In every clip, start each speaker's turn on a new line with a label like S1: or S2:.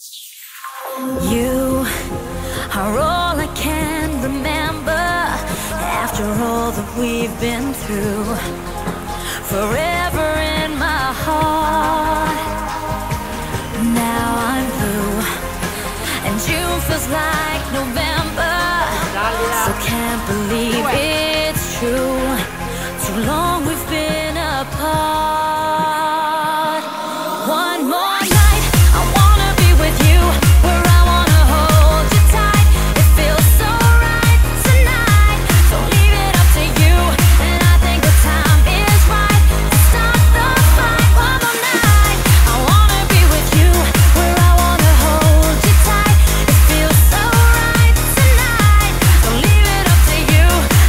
S1: You are all I can remember after all that we've been through. Forever in my heart. Now I'm blue, and June feels like November. So can't believe it's true. Too long we've been apart. One more night, I wanna be with you, where I wanna hold you tight. It feels so right tonight. Don't leave it up to you, and I think the time is right to stop the fight. One more night, I wanna be with you, where I wanna hold you tight. It feels so right tonight. Don't leave it up to you,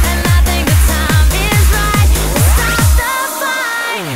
S1: and I think the time is right to stop the fight.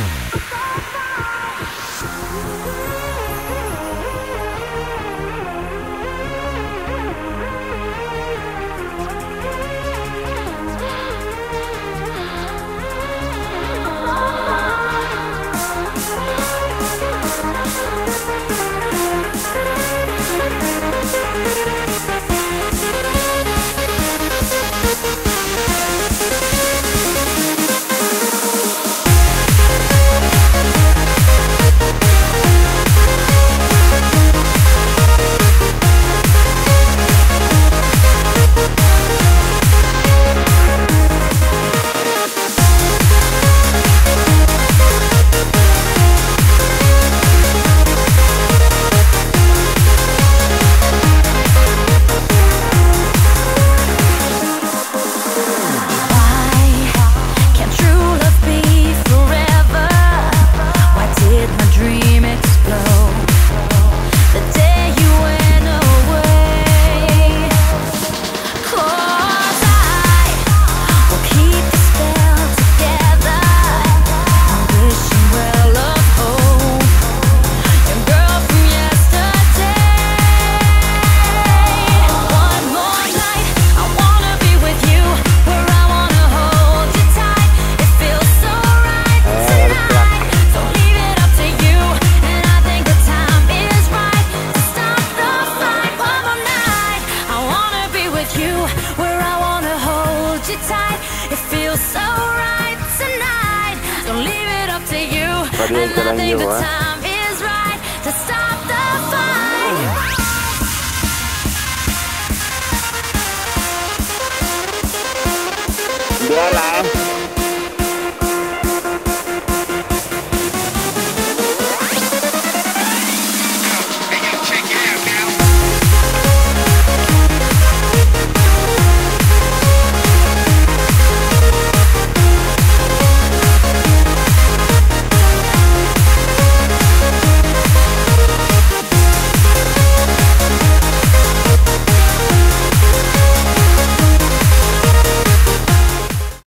S2: Rientra io,